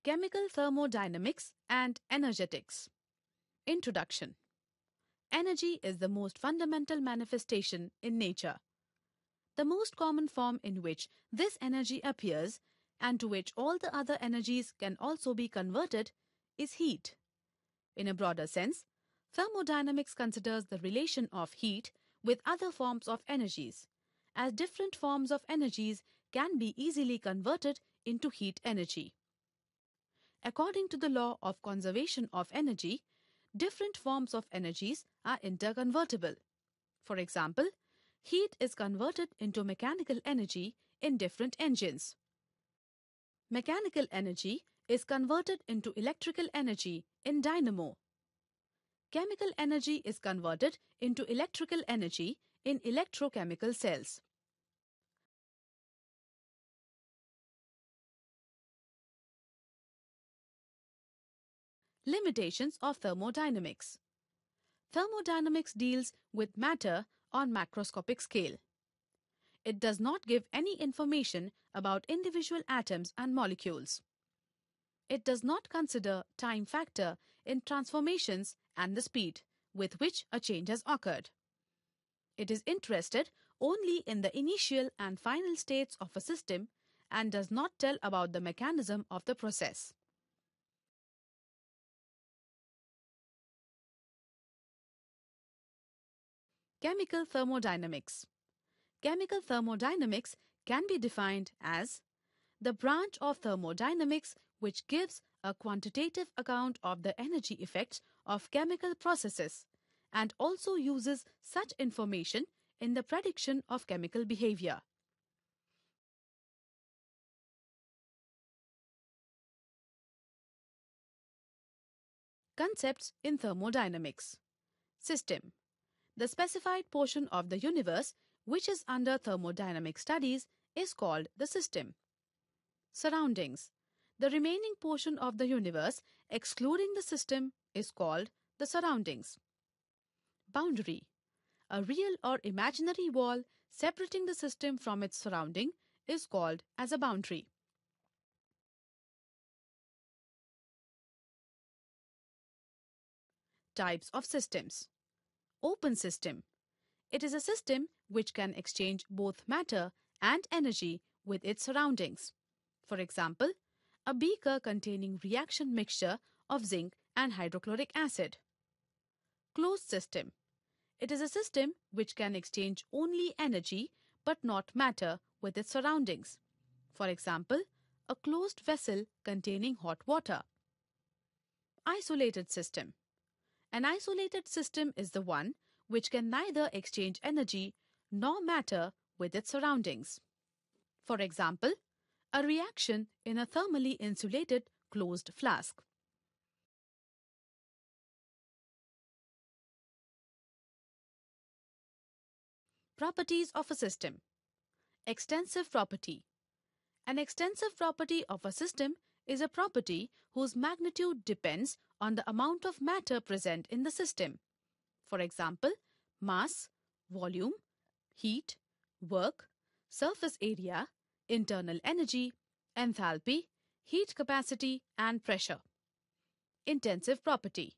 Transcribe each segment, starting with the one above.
Chemical Thermodynamics and Energetics. Introduction. Energy is the most fundamental manifestation in nature. The most common form in which this energy appears, and to which all the other energies can also be converted, is heat. In a broader sense, thermodynamics considers the relation of heat with other forms of energies, as different forms of energies can be easily converted into heat energy. According to the law of conservation of energy, different forms of energies are interconvertible. For example, heat is converted into mechanical energy in different engines. Mechanical energy is converted into electrical energy in dynamo. Chemical energy is converted into electrical energy in electrochemical cells. Limitations of thermodynamics. Thermodynamics deals with matter on macroscopic scale. It does not give any information about individual atoms and molecules. It does not consider time factor in transformations and the speed with which a change has occurred. It is interested only in the initial and final states of a system and does not tell about the mechanism of the process. Chemical thermodynamics. Chemical thermodynamics can be defined as the branch of thermodynamics which gives a quantitative account of the energy effects of chemical processes and also uses such information in the prediction of chemical behavior. Concepts in thermodynamics. System. The specified portion of the universe which is under thermodynamic studies is called the system. Surroundings. The remaining portion of the universe excluding the system is called the surroundings. Boundary. A real or imaginary wall separating the system from its surrounding is called as a boundary. Types of systems. Open system. It is a system which can exchange both matter and energy with its surroundings. For example, a beaker containing reaction mixture of zinc and hydrochloric acid. Closed system. It is a system which can exchange only energy but not matter with its surroundings. For example, a closed vessel containing hot water. Isolated system. An isolated system is the one which can neither exchange energy nor matter with its surroundings. For example, a reaction in a thermally insulated closed flask. Properties of a system. Extensive property. An extensive property of a system is a property whose magnitude depends on the amount of matter present in the system. For example, mass, volume, heat, work, surface area, internal energy, enthalpy, heat capacity, and pressure. Intensive property.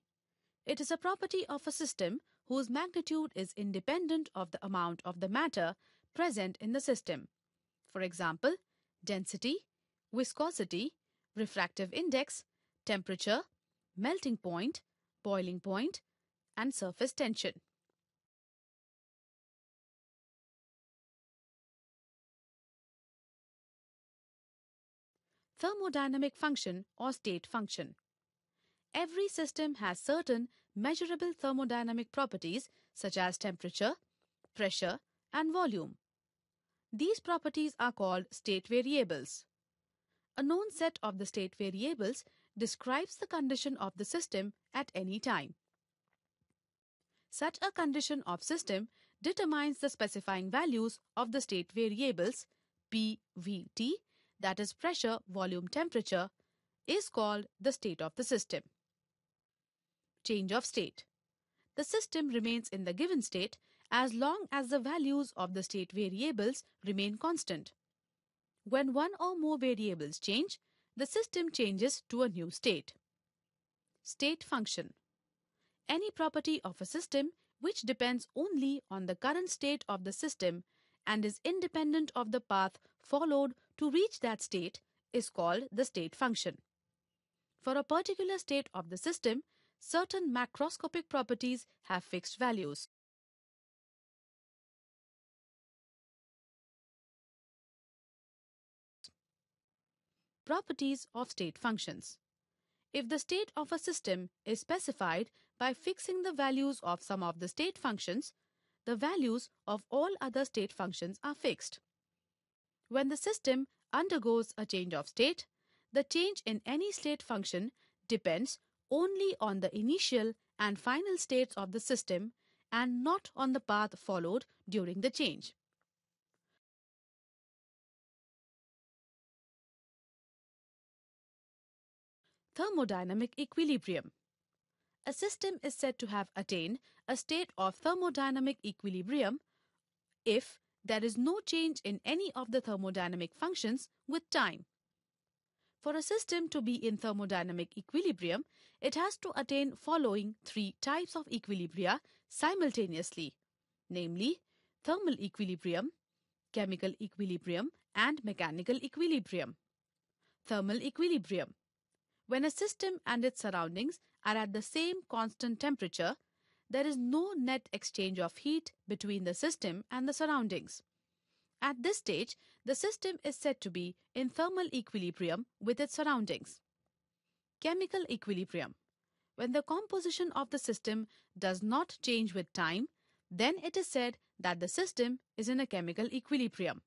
It is a property of a system whose magnitude is independent of the amount of the matter present in the system. For example, density, viscosity, refractive index, temperature, melting point, boiling point, and surface tension. Thermodynamic function or state function. Every system has certain measurable thermodynamic properties such as temperature, pressure, and volume. These properties are called state variables. A known set of the state variables describes the condition of the system at any time. Such a condition of system determines the specifying values of the state variables P, V, T, that is pressure, volume, temperature, is called the state of the system. Change of state. The system remains in the given state as long as the values of the state variables remain constant. When one or more variables change, the system changes to a new state. State function. Any property of a system which depends only on the current state of the system and is independent of the path followed to reach that state is called the state function. For a particular state of the system, certain macroscopic properties have fixed values. Properties of state functions. If the state of a system is specified by fixing the values of some of the state functions, the values of all other state functions are fixed. When the system undergoes a change of state, the change in any state function depends only on the initial and final states of the system and not on the path followed during the change. Thermodynamic equilibrium. A system is said to have attained a state of thermodynamic equilibrium if there is no change in any of the thermodynamic functions with time. For a system to be in thermodynamic equilibrium, it has to attain following three types of equilibria simultaneously, namely thermal equilibrium, chemical equilibrium, and mechanical equilibrium. Thermal equilibrium. When a system and its surroundings are at the same constant temperature, there is no net exchange of heat between the system and the surroundings. At this stage, the system is said to be in thermal equilibrium with its surroundings. Chemical equilibrium. When the composition of the system does not change with time, then it is said that the system is in a chemical equilibrium.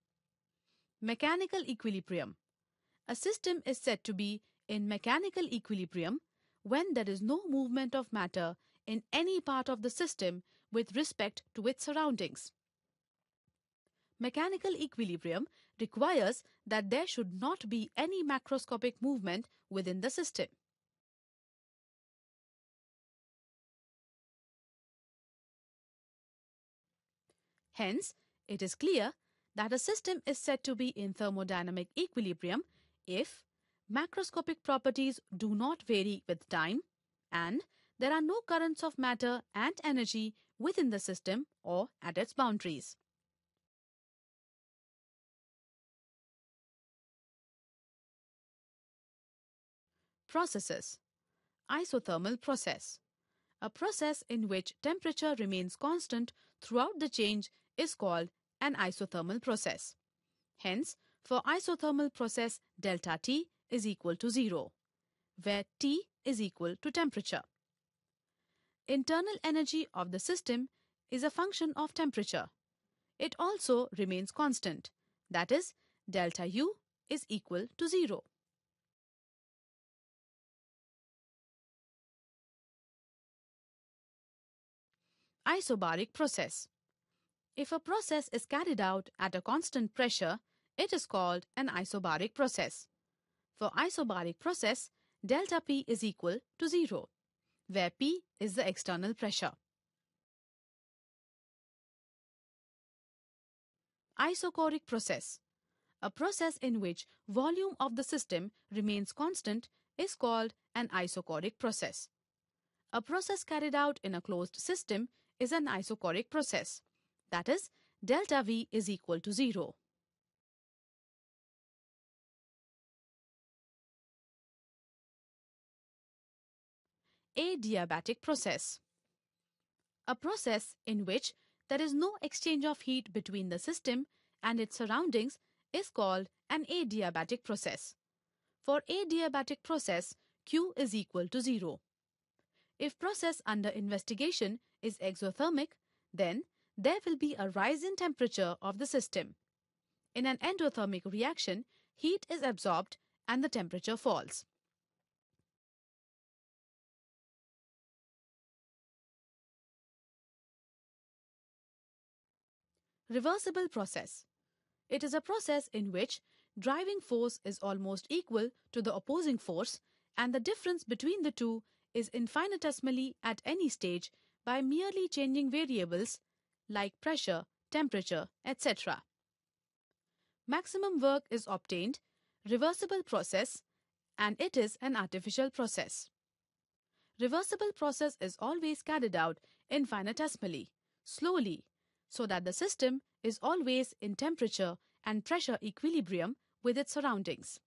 Mechanical equilibrium. A system is said to be in mechanical equilibrium when there is no movement of matter in any part of the system with respect to its surroundings. Mechanical equilibrium requires that there should not be any macroscopic movement within the system. Hence, it is clear that a system is said to be in thermodynamic equilibrium if macroscopic properties do not vary with time and there are no currents of matter and energy within the system or at its boundaries. Processes. Isothermal process. A process in which temperature remains constant throughout the change is called an isothermal process. Hence, for isothermal process, delta T is equal to 0, where T is equal to temperature. Internal energy of the system is a function of temperature. It also remains constant, that is, delta U is equal to 0. Isobaric process. If a process is carried out at a constant pressure, it is called an isobaric process. For isobaric process, delta P is equal to 0, where P is the external pressure. Isochoric process. A process in which volume of the system remains constant is called an isochoric process. A process carried out in a closed system is an isochoric process. That is, delta V is equal to 0. Adiabatic process. A process in which there is no exchange of heat between the system and its surroundings is called an adiabatic process. For adiabatic process, Q is equal to 0. If process under investigation is exothermic, then there will be a rise in temperature of the system. In an endothermic reaction, heat is absorbed and the temperature falls. Reversible process. It is a process in which driving force is almost equal to the opposing force and the difference between the two is infinitesimally at any stage by merely changing variables like pressure, temperature, etc. Maximum work is obtained, reversible process, and it is an artificial process. Reversible process is always carried out infinitesimally, slowly, so that the system is always in temperature and pressure equilibrium with its surroundings.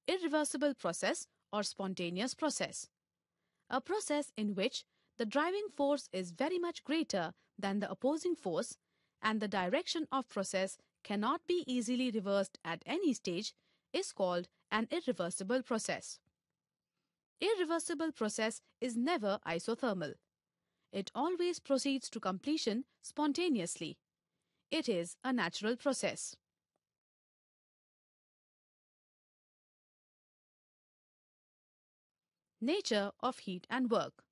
Irreversible process or spontaneous process. A process in which the driving force is very much greater than the opposing force and the direction of process cannot be easily reversed at any stage is called an irreversible process. Irreversible process is never isothermal. It always proceeds to completion spontaneously. It is a natural process. Nature of heat and work.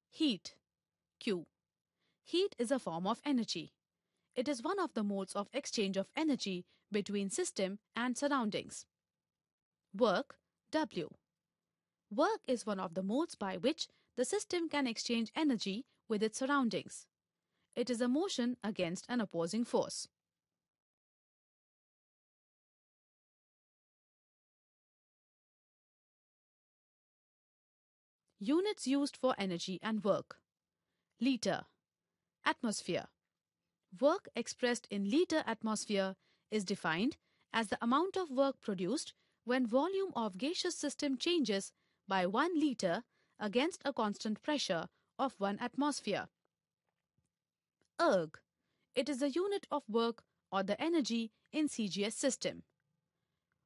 Heat, Q. Heat is a form of energy. It is one of the modes of exchange of energy between system and surroundings. Work, W. Work is one of the modes by which the system can exchange energy with its surroundings. It is a motion against an opposing force. Units used for energy and work. Liter, atmosphere. Work expressed in liter atmosphere is defined as the amount of work produced when volume of gaseous system changes by 1 liter against a constant pressure of 1 atmosphere. Erg. It is a unit of work or the energy in CGS system.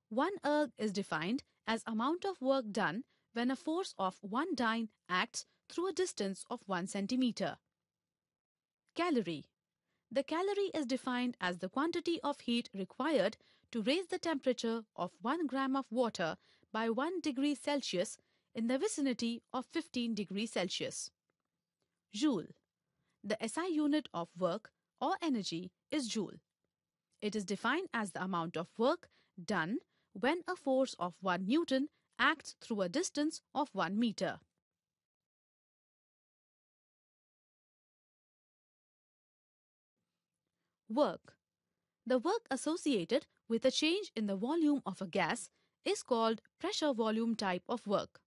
1 erg is defined as amount of work done when a force of 1 dyne acts through a distance of 1 centimeter. Calorie. The calorie is defined as the quantity of heat required to raise the temperature of 1 gram of water by 1 degree Celsius in the vicinity of 15 degrees Celsius. Joule. The SI unit of work or energy is joule. It is defined as the amount of work done when a force of 1 Newton acts through a distance of 1 meter. Work. The work associated with a change in the volume of a gas is called pressure volume type of work.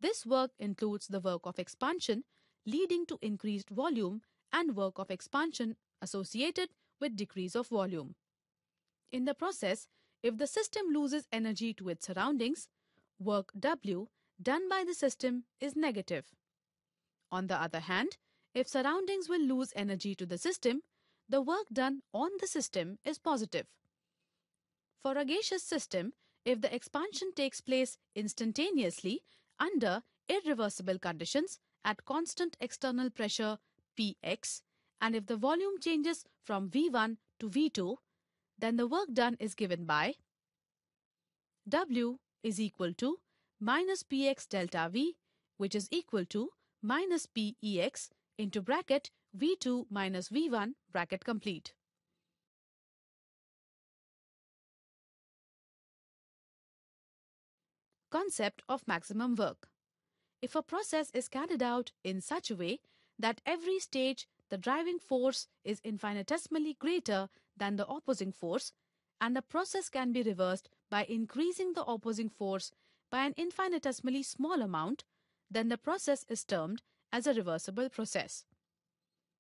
This work includes the work of expansion leading to increased volume and work of expansion associated with decrease of volume. In the process, if the system loses energy to its surroundings, work W done by the system is negative. On the other hand, if surroundings will lose energy to the system, the work done on the system is positive. For a gaseous system, if the expansion takes place instantaneously under irreversible conditions at constant external pressure Px, and if the volume changes from V1 to V2, then the work done is given by W is equal to minus Px delta V, which is equal to minus Pex into bracket V2 minus V1 bracket complete. Concept of maximum work. If a process is carried out in such a way that every stage the driving force is infinitesimally greater than the opposing force, and the process can be reversed by increasing the opposing force by an infinitesimally small amount, then the process is termed as a reversible process.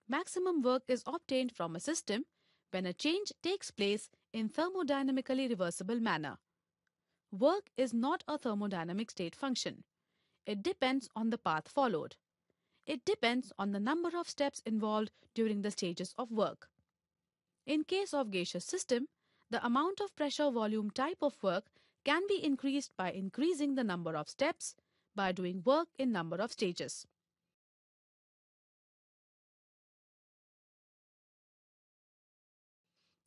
Maximum work is obtained from a system when a change takes place in thermodynamically reversible manner. Work is not a thermodynamic state function. It depends on the path followed. It depends on the number of steps involved during the stages of work. In case of gaseous system, the amount of pressure volume type of work can be increased by increasing the number of steps by doing work in number of stages.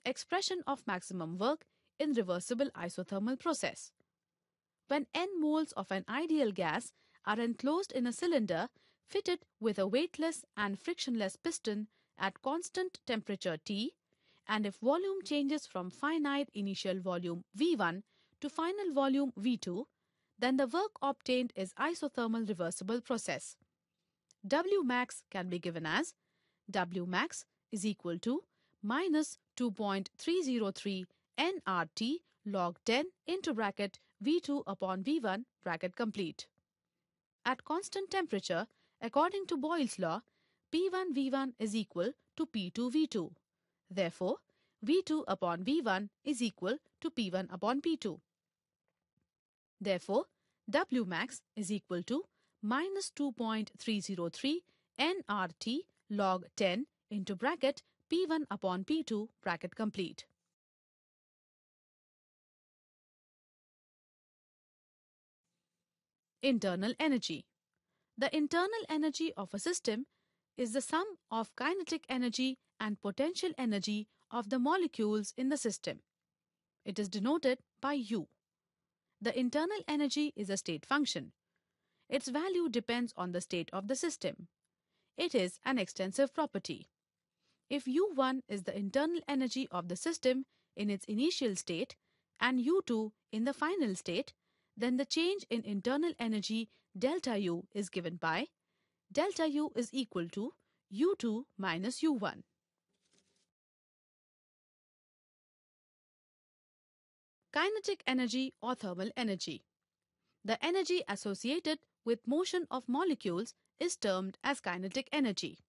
Expression of maximum work in reversible isothermal process. When n moles of an ideal gas are enclosed in a cylinder fitted with a weightless and frictionless piston at constant temperature T, and if volume changes from finite initial volume V1 to final volume V2, then the work obtained is isothermal reversible process. Wmax can be given as Wmax is equal to minus 2.303 nRT log 10 into bracket V2 upon V1 bracket complete. At constant temperature, according to Boyle's law, P1 V1 is equal to P2 V2. Therefore, V2 upon V1 is equal to P1 upon P2. Therefore, W max is equal to minus 2.303 nRT log 10 into bracket P1 upon P2 bracket complete. Internal energy. The internal energy of a system is the sum of kinetic energy and potential energy of the molecules in the system. It is denoted by U. The internal energy is a state function. Its value depends on the state of the system. It is an extensive property. If U1 is the internal energy of the system in its initial state and U2 in the final state, then the change in internal energy delta U is given by delta U is equal to U2 minus U1. Kinetic energy or thermal energy. The energy associated with motion of molecules is termed as kinetic energy.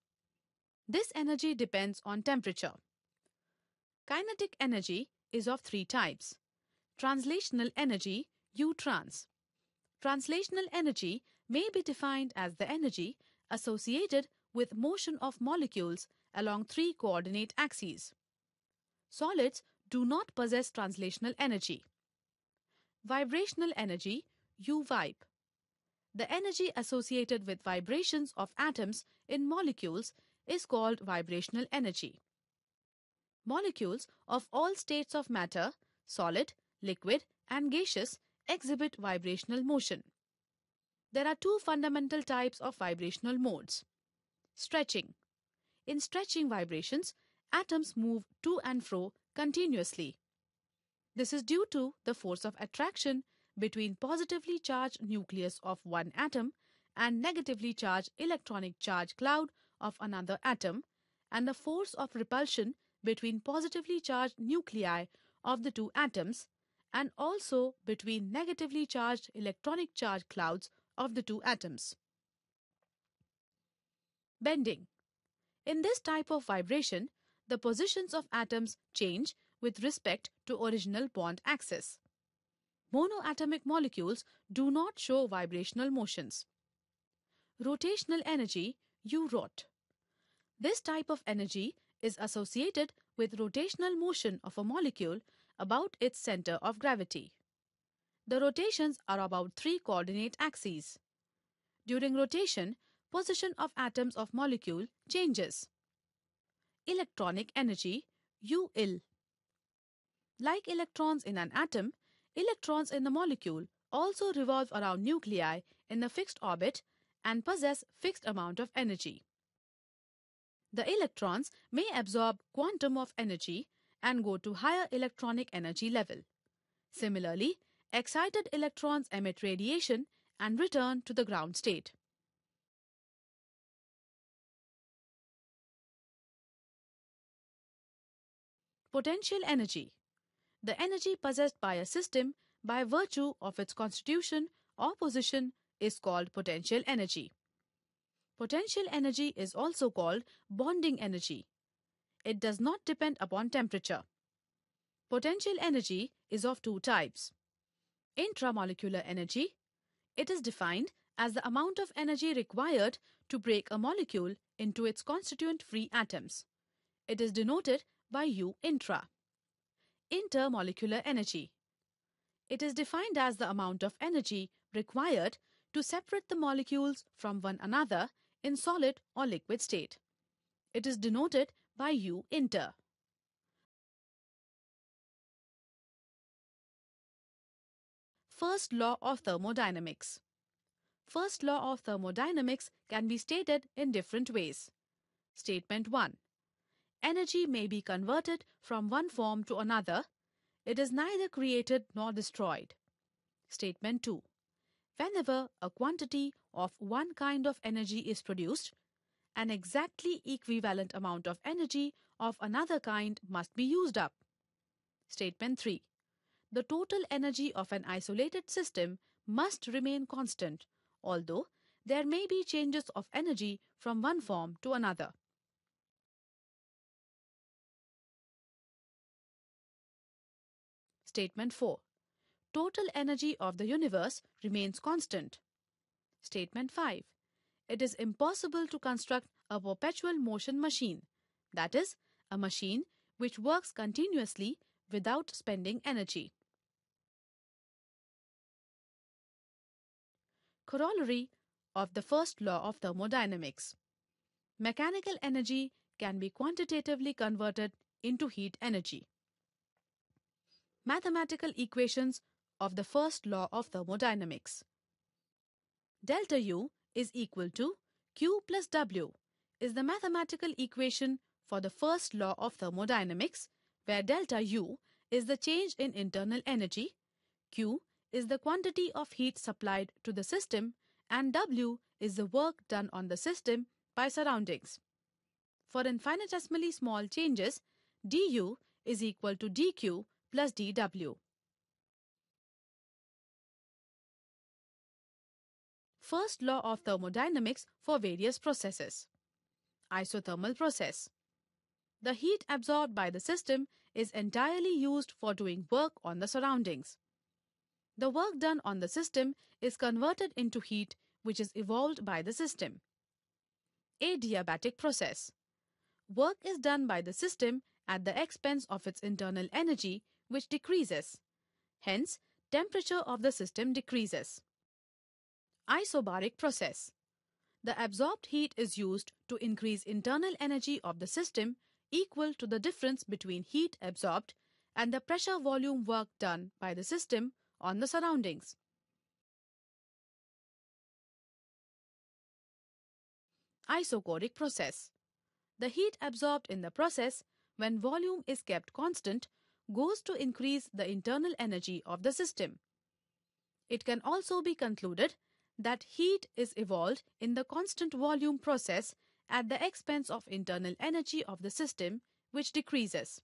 This energy depends on temperature. Kinetic energy is of three types. Translational energy, U-trans. Translational energy may be defined as the energy associated with motion of molecules along three coordinate axes. Solids do not possess translational energy. Vibrational energy, U-vib. The energy associated with vibrations of atoms in molecules is called vibrational energy. Molecules of all states of matter, solid, liquid, and gaseous, exhibit vibrational motion. There are two fundamental types of vibrational modes. Stretching. In stretching vibrations, atoms move to and fro continuously. This is due to the force of attraction between positively charged nucleus of one atom and negatively charged electronic charge cloud of another atom, and the force of repulsion between positively charged nuclei of the two atoms and also between negatively charged electronic charge clouds of the two atoms. Bending. In this type of vibration, the positions of atoms change with respect to original bond axis. Monoatomic molecules do not show vibrational motions. Rotational energy, U-rot. This type of energy is associated with rotational motion of a molecule about its center of gravity. The rotations are about three coordinate axes. During rotation, position of atoms of molecule changes. Electronic energy, U-ill. Like electrons in an atom, electrons in a molecule also revolve around nuclei in a fixed orbit and possess fixed amount of energy. The electrons may absorb quantum of energy and go to higher electronic energy level. Similarly, excited electrons emit radiation and return to the ground state. Potential energy. The energy possessed by a system by virtue of its constitution or position is called potential energy. Potential energy is also called bonding energy. It does not depend upon temperature. Potential energy is of two types. Intramolecular energy. It is defined as the amount of energy required to break a molecule into its constituent free atoms. It is denoted by U intra. Intermolecular energy. It is defined as the amount of energy required to separate the molecules from one another in solid or liquid state. It is denoted by U inter. First law of thermodynamics. First law of thermodynamics can be stated in different ways. Statement 1. Energy may be converted from one form to another. It is neither created nor destroyed. Statement 2. Whenever a quantity of one kind of energy is produced, an exactly equivalent amount of energy of another kind must be used up. Statement 3. The total energy of an isolated system must remain constant, although there may be changes of energy from one form to another. Statement 4. Total energy of the universe remains constant. Statement 5. It is impossible to construct a perpetual motion machine, that is, a machine which works continuously without spending energy. Corollary of the first law of thermodynamics. Mechanical energy can be quantitatively converted into heat energy. Mathematical equations of the first law of thermodynamics. Delta U is equal to Q plus W is the mathematical equation for the first law of thermodynamics, where delta U is the change in internal energy, Q is the quantity of heat supplied to the system, and W is the work done on the system by surroundings. For infinitesimally small changes, du is equal to dq plus dw. First law of thermodynamics for various processes. Isothermal process. The heat absorbed by the system is entirely used for doing work on the surroundings. The work done on the system is converted into heat which is evolved by the system. Adiabatic process. Work is done by the system at the expense of its internal energy, which decreases. Hence, temperature of the system decreases. Isobaric process. The absorbed heat is used to increase internal energy of the system equal to the difference between heat absorbed and the pressure volume work done by the system on the surroundings. Isochoric process. The heat absorbed in the process, when volume is kept constant, goes to increase the internal energy of the system. It can also be concluded that heat is evolved in the constant volume process at the expense of internal energy of the system, which decreases.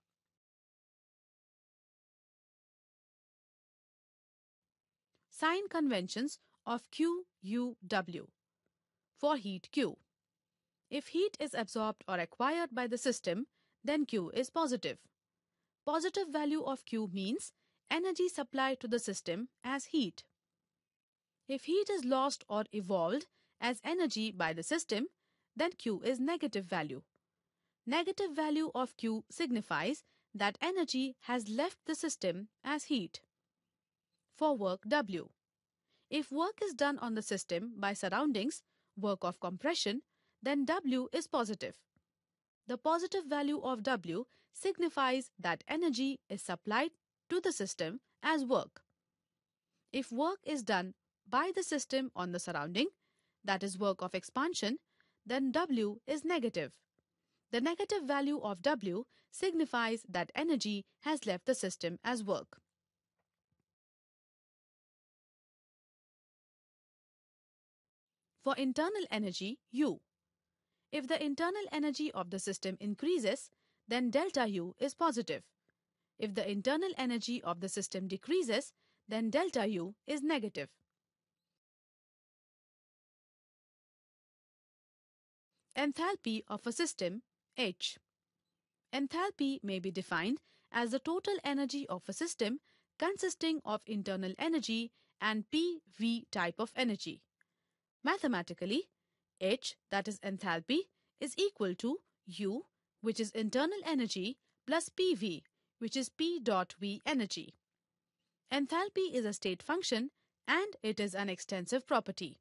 Sign conventions of Q, U, W. For heat Q, if heat is absorbed or acquired by the system, then Q is positive. Positive value of Q means energy supplied to the system as heat. If heat is lost or evolved as energy by the system, then Q is negative value. Negative value of Q signifies that energy has left the system as heat. For work W, if work is done on the system by surroundings, work of compression, then W is positive. The positive value of W signifies that energy is supplied to the system as work. If work is done by the system on the surrounding, that is work of expansion, then W is negative. The negative value of W signifies that energy has left the system as work. For internal energy U, if the internal energy of the system increases, then delta U is positive. If the internal energy of the system decreases, then delta U is negative. Enthalpy of a system H. Enthalpy may be defined as the total energy of a system consisting of internal energy and PV type of energy. Mathematically, H, that is enthalpy, is equal to U, which is internal energy, plus PV, which is P dot V energy. Enthalpy is a state function and it is an extensive property.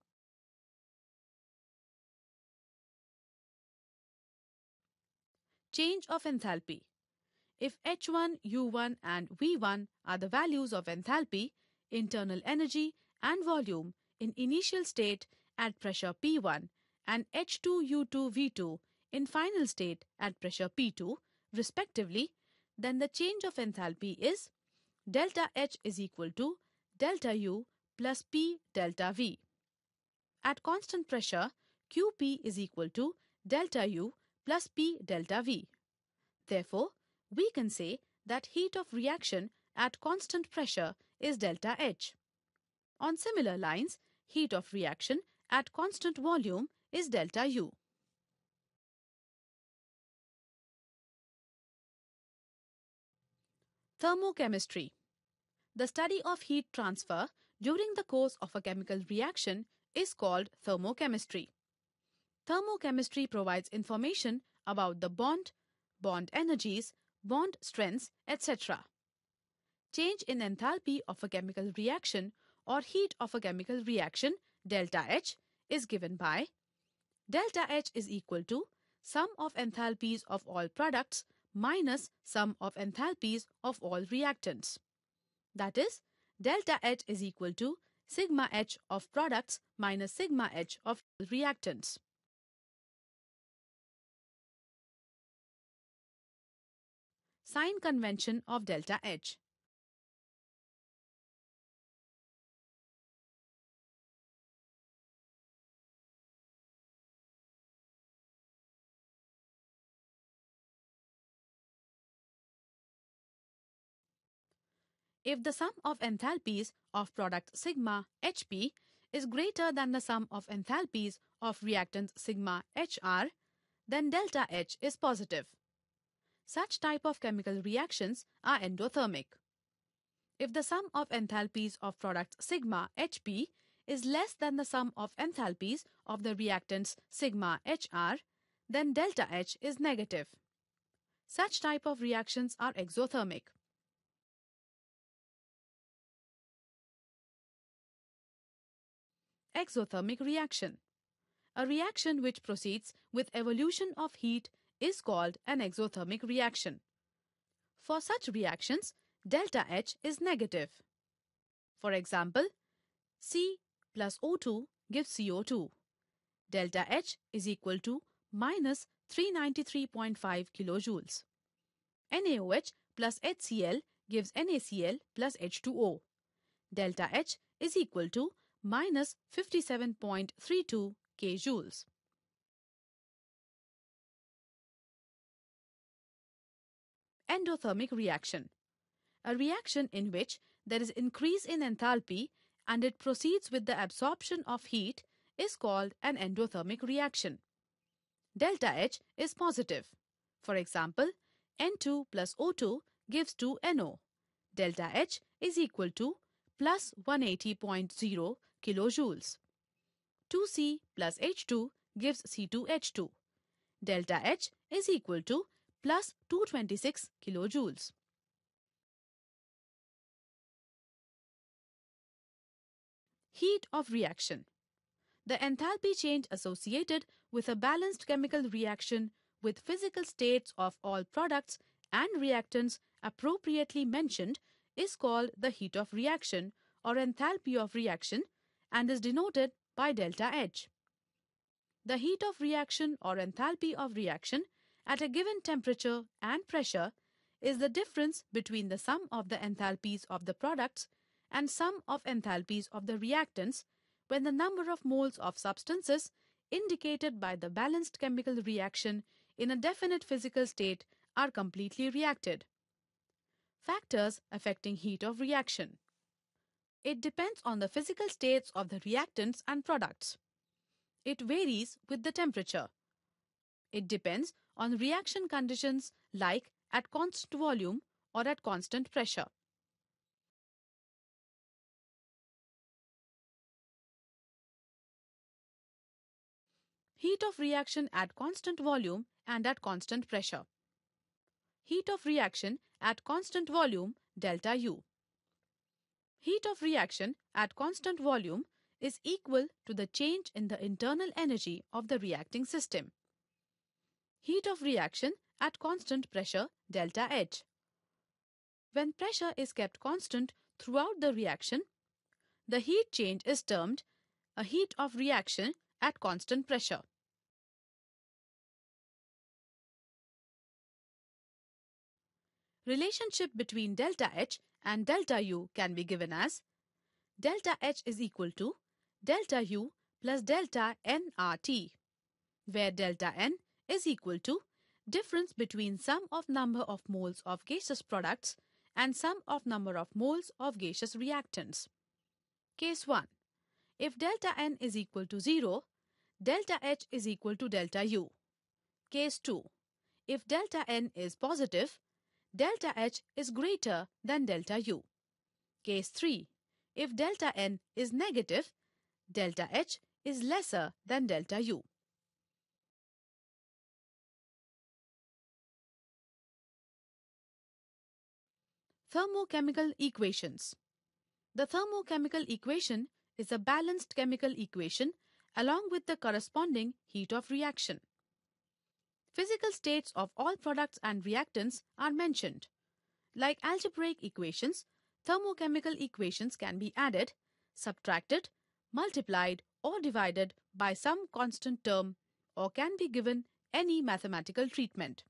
Change of enthalpy. If H1, U1 and V1 are the values of enthalpy, internal energy and volume in initial state at pressure P1 and H2, U2, V2 in final state at pressure P2, respectively, then the change of enthalpy is delta H is equal to delta U plus P delta V. At constant pressure, QP is equal to delta U plus P delta V. Therefore, we can say that heat of reaction at constant pressure is delta H. On similar lines, heat of reaction at constant volume is delta U. Thermochemistry. The study of heat transfer during the course of a chemical reaction is called thermochemistry. Thermochemistry provides information about the bond energies, bond strengths, etc. Change in enthalpy of a chemical reaction or heat of a chemical reaction, delta H, is given by delta H is equal to sum of enthalpies of all products minus sum of enthalpies of all reactants. That is, delta H is equal to sigma H of products minus sigma H of reactants. Sign convention of delta H. If the sum of enthalpies of product sigma Hp is greater than the sum of enthalpies of reactants sigma Hr, then delta H is positive. Such type of chemical reactions are endothermic. If the sum of enthalpies of products sigma Hp is less than the sum of enthalpies of the reactants sigma Hr, then delta H is negative. Such type of reactions are exothermic. Exothermic reaction. A reaction which proceeds with evolution of heat is called an exothermic reaction. For such reactions, delta H is negative. For example, C plus O2 gives CO2. Delta H is equal to minus 393.5 kilojoules. NaOH plus HCl gives NaCl plus H2O. Delta H is equal to minus 57.32 kjoules. Endothermic reaction. A reaction in which there is increase in enthalpy and it proceeds with the absorption of heat is called an endothermic reaction. Delta H is positive. For example, N2 plus O2 gives 2NO. Delta H is equal to plus 180.0 kilojoules. 2C plus H2 gives C2H2. Delta H is equal to plus 226 kilojoules. Heat of reaction. The enthalpy change associated with a balanced chemical reaction with physical states of all products and reactants appropriately mentioned is called the heat of reaction or enthalpy of reaction and is denoted by delta H. The heat of reaction or enthalpy of reaction at a given temperature and pressure is the difference between the sum of the enthalpies of the products and sum of enthalpies of the reactants when the number of moles of substances indicated by the balanced chemical reaction in a definite physical state are completely reacted. Factors affecting heat of reaction. It depends on the physical states of the reactants and products. It varies with the temperature. It depends on reaction conditions like at constant volume or at constant pressure. Heat of reaction at constant volume and at constant pressure. Heat of reaction at constant volume delta U. Heat of reaction at constant volume is equal to the change in the internal energy of the reacting system. Heat of reaction at constant pressure delta H. When pressure is kept constant throughout the reaction, the heat change is termed a heat of reaction at constant pressure. Relationship between delta H and delta U can be given as delta H is equal to delta U plus delta nRT, where delta N is equal to difference between sum of number of moles of gaseous products and sum of number of moles of gaseous reactants. Case 1. If delta N is equal to 0, delta H is equal to delta U. Case 2. If delta N is positive, delta H is greater than delta U. Case 3. If delta N is negative, delta H is lesser than delta U. Thermochemical equations. The thermochemical equation is a balanced chemical equation along with the corresponding heat of reaction. Physical states of all products and reactants are mentioned. Like algebraic equations, thermochemical equations can be added, subtracted, multiplied or divided by some constant term or can be given any mathematical treatment.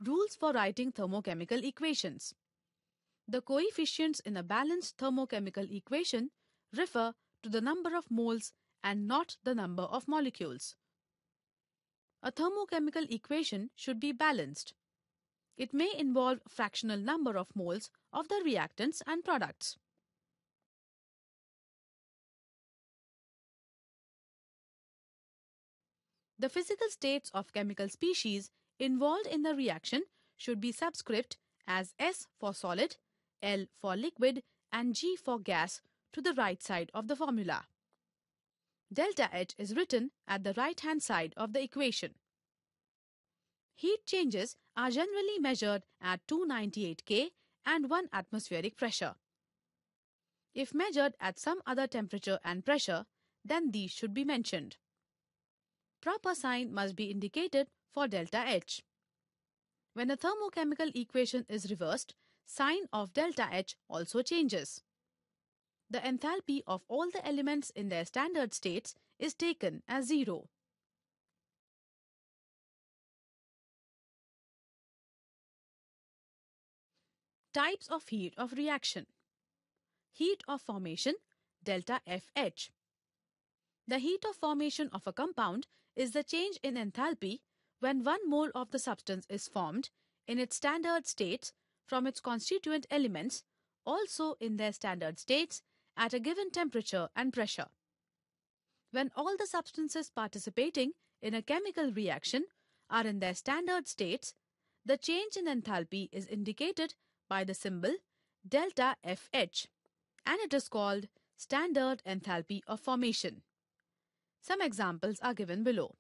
Rules for writing thermochemical equations. The coefficients in a balanced thermochemical equation refer to the number of moles and not the number of molecules. A thermochemical equation should be balanced. It may involve fractional number of moles of the reactants and products. The physical states of chemical species involved in the reaction should be subscript as S for solid, L for liquid and G for gas to the right side of the formula. Delta H is written at the right-hand side of the equation. Heat changes are generally measured at 298 K and 1 atmospheric pressure. If measured at some other temperature and pressure, then these should be mentioned. Proper sign must be indicated for delta H. When a thermochemical equation is reversed, sign of delta H also changes. The enthalpy of all the elements in their standard states is taken as 0. Types of heat of reaction. Heat of formation, delta FH. The heat of formation of a compound is the change in enthalpy when 1 mole of the substance is formed in its standard states from its constituent elements, also in their standard states at a given temperature and pressure. When all the substances participating in a chemical reaction are in their standard states, the change in enthalpy is indicated by the symbol delta FH, and it is called standard enthalpy of formation. Some examples are given below.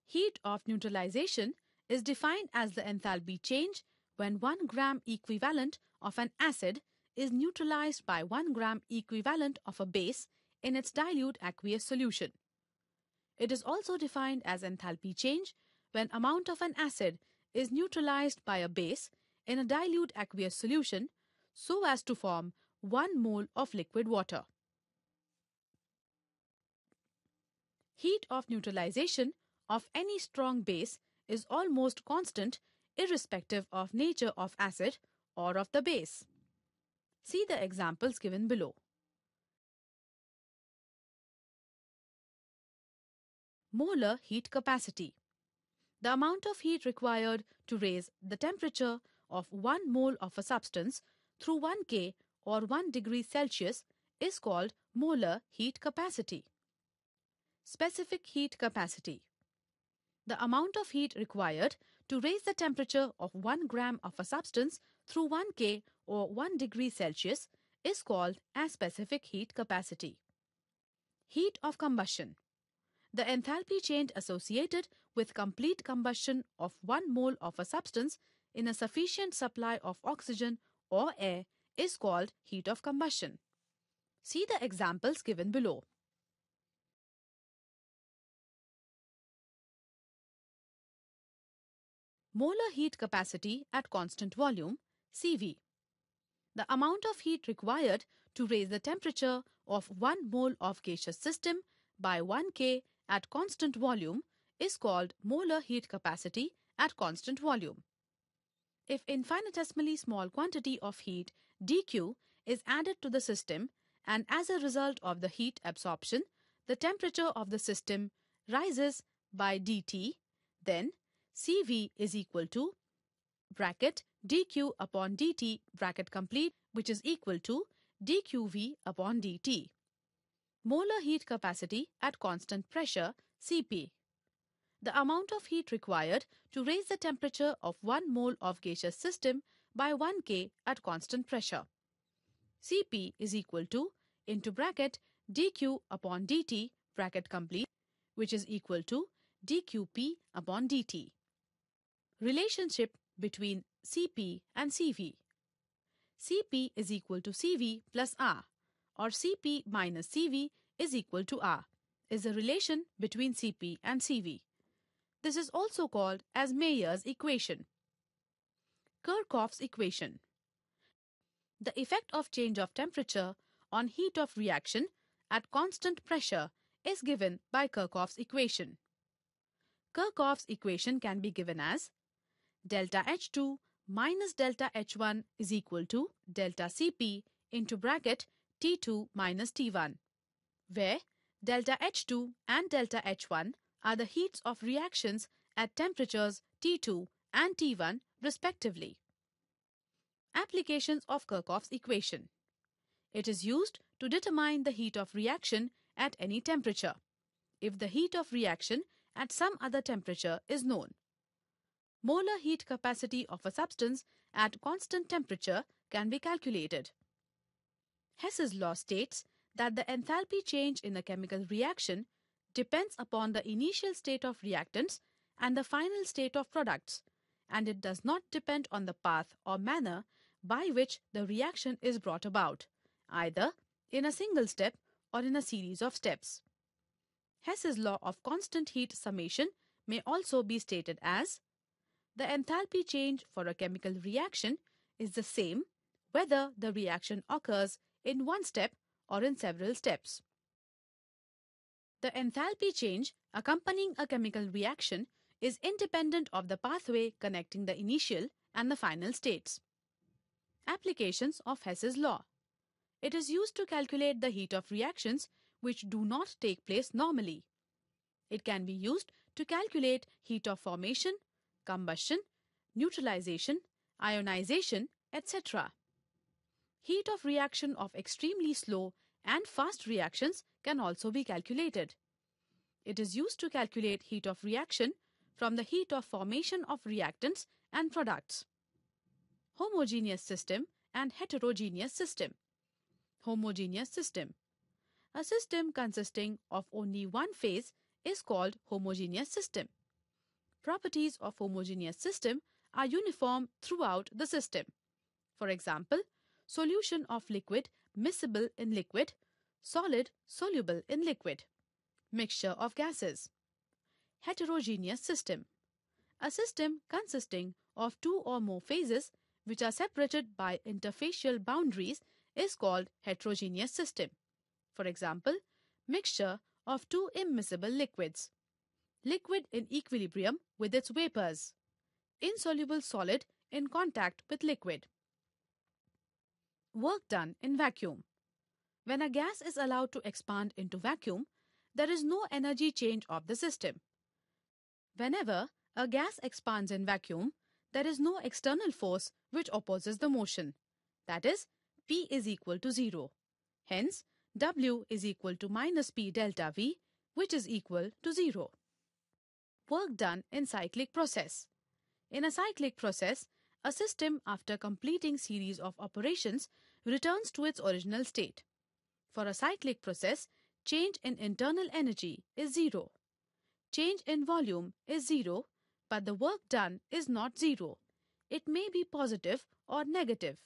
Heat of neutralization is defined as the enthalpy change when 1 gram equivalent of an acid is neutralized by 1 gram equivalent of a base in its dilute aqueous solution. It is also defined as enthalpy change when amount of an acid is neutralized by a base in a dilute aqueous solution so as to form 1 mole of liquid water. Heat of neutralization of any strong base is almost constant irrespective of nature of acid or of the base. See the examples given below. Molar heat capacity. The amount of heat required to raise the temperature of 1 mole of a substance through 1 K or 1 degree Celsius is called molar heat capacity. Specific heat capacity. The amount of heat required to raise the temperature of 1 gram of a substance through 1 K or 1 degree Celsius is called as specific heat capacity. Heat of combustion. The enthalpy change associated with complete combustion of 1 mole of a substance in a sufficient supply of oxygen or air is called heat of combustion. See the examples given below. Molar heat capacity at constant volume, CV. The amount of heat required to raise the temperature of 1 mole of gaseous system by 1 K at constant volume is called molar heat capacity at constant volume. If infinitesimally small quantity of heat dq is added to the system and as a result of the heat absorption, the temperature of the system rises by dt, then Cv is equal to bracket dq upon dt bracket complete, which is equal to dqv upon dt. Molar heat capacity at constant pressure Cp. The amount of heat required to raise the temperature of 1 mole of gaseous system by 1 K at constant pressure. Cp is equal to into bracket dq upon dt bracket complete, which is equal to dqp upon dt. Relationship between Cp and Cv. Cp is equal to Cv plus R, or Cp minus Cv is equal to R, is the relation between Cp and Cv. This is also called as Mayer's equation. Kirchhoff's equation. The effect of change of temperature on heat of reaction at constant pressure is given by Kirchhoff's equation. Kirchhoff's equation can be given as delta H2 minus delta H1 is equal to delta Cp into bracket T2 minus T1, where delta H2 and delta H1 are the heats of reactions at temperatures T2 and T1 respectively. Applications of Kirchhoff's equation. It is used to determine the heat of reaction at any temperature, if the heat of reaction at some other temperature is known. Molar heat capacity of a substance at constant temperature can be calculated. Hess's law states that the enthalpy change in a chemical reaction depends upon the initial state of reactants and the final state of products, and it does not depend on the path or manner by which the reaction is brought about, either in a single step or in a series of steps. Hess's law of constant heat summation may also be stated as the enthalpy change for a chemical reaction is the same whether the reaction occurs in one step or in several steps. The enthalpy change accompanying a chemical reaction is independent of the pathway connecting the initial and the final states. Applications of Hess's law. It is used to calculate the heat of reactions which do not take place normally. It can be used to calculate heat of formation, combustion, neutralization, ionization, etc. Heat of reaction of extremely slow and fast reactions can also be calculated. It is used to calculate heat of reaction from the heat of formation of reactants and products. Homogeneous system and heterogeneous system. Homogeneous system. A system consisting of only one phase is called homogeneous system. Properties of homogeneous system are uniform throughout the system. For example, solution of liquid miscible in liquid, solid soluble in liquid, mixture of gases. Heterogeneous system. A system consisting of two or more phases which are separated by interfacial boundaries is called heterogeneous system. For example, mixture of two immiscible liquids. Liquid in equilibrium with its vapors. Insoluble solid in contact with liquid. Work done in vacuum. When a gas is allowed to expand into vacuum, there is no energy change of the system. Whenever a gas expands in vacuum, there is no external force which opposes the motion. That is, P is equal to 0. Hence, W is equal to minus P delta V, which is equal to 0. Work done in cyclic process. In a cyclic process, a system after completing series of operations returns to its original state. For a cyclic process, change in internal energy is 0. Change in volume is 0, but the work done is not 0. It may be positive or negative.